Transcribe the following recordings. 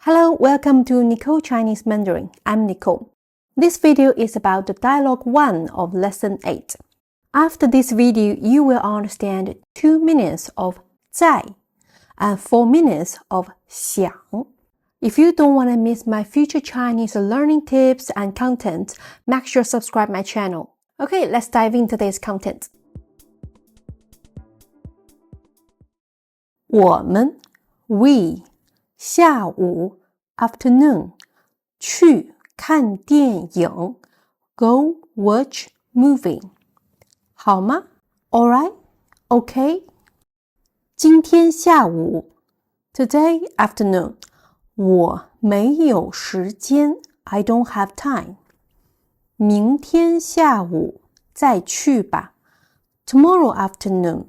Hello, welcome to Nicole Chinese Mandarin. I'm Nicole. This video is about the dialogue 1 of lesson 8. After this video, you will understand 2 minutes of 在 and 4 minutes of 想. If you don't want to miss my future Chinese learning tips and content, make sure to subscribe my channel. Okay, let's dive into today's content. 我们 we 下午 afternoon 去看电影 go watch movie 好吗 Alright? Okay? 今天下午 Today afternoon 我没有时间 I don't have time 明天下午再去吧 Tomorrow afternoon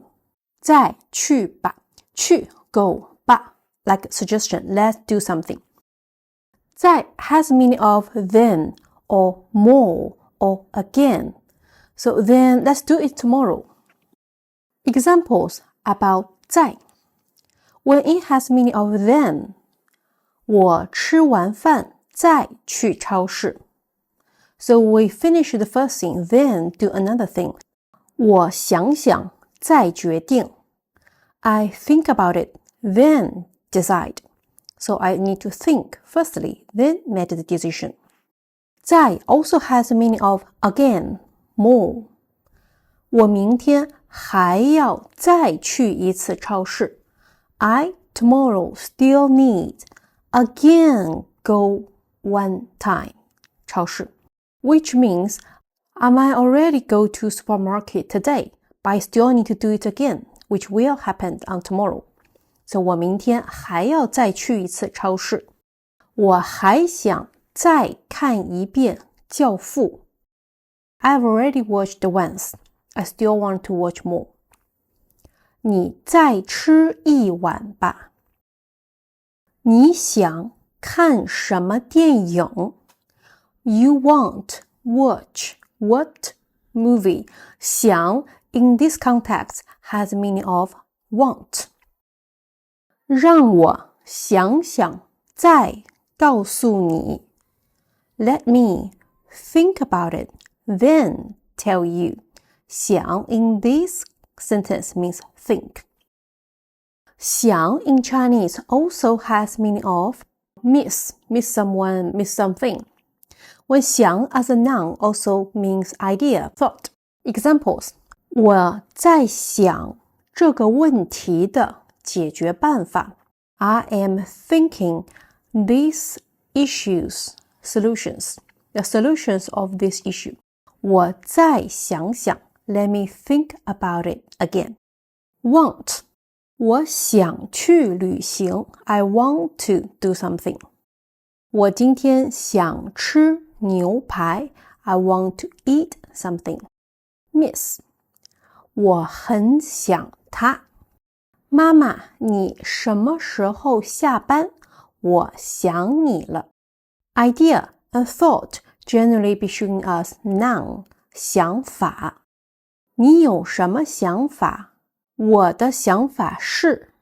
再去吧去 go 吧 like suggestion, let's do something. 再 has meaning of then or more or again. So then let's do it tomorrow. Examples about 再 when it has meaning of then. 我吃完饭再去超市 So we finish the first thing, then do another thing. 我想想再决定 I think about it, then decide. So I need to think firstly, then make the decision. 再 also has the meaning of again, more. 我明天还要再去一次超市 I tomorrow still need again go one time 超市 which means I might already go to supermarket today, but I still need to do it again, which will happen on tomorrow. So 我明天还要再去一次超市。我还想再看一遍教父。I've already watched once. I still want to watch more. 你再吃一碗吧。你想看什么电影？ You want watch what movie? 想 in this context has meaning of want. 让我想想再告诉你 Let me think about it, then tell you. 想 in this sentence means think. 想 in Chinese also has meaning of miss someone, miss something. When 想 as a noun also means idea, thought. Examples. 我在想这个问题的解决办法 I am thinking these issues, solutions, the solutions of this issue. 我再想想 Let me think about it again. Want. 我想去旅行 I want to do something. 我今天想吃牛排 I want to eat something. Miss. 我很想他。妈妈，你什么时候下班？我想你了。Idea and thought generally be showing us noun, 想法。你有什么想法？我的想法是，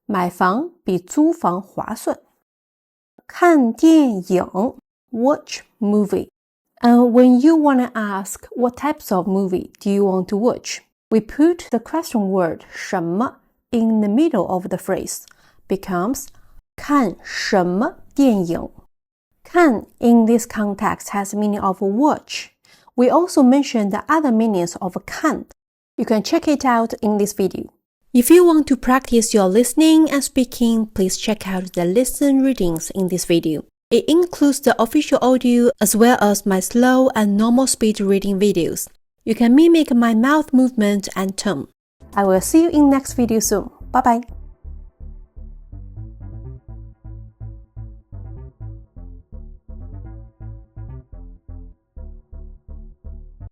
买房比租房划算。看电影 watch movie. And when you want to ask what types of movie do you want to watch, we put the question word 什么 in the middle of the phrase, becomes 看什么电影 看 in this context has meaning of watch. We also mentioned the other meanings of 看. You can check it out in this video. If you want to practice your listening and speaking, please check out the listen readings in this video. It includes the official audio as well as my slow and normal speed reading videos. You can mimic my mouth movement and tone. I will see you in next video soon. Bye bye.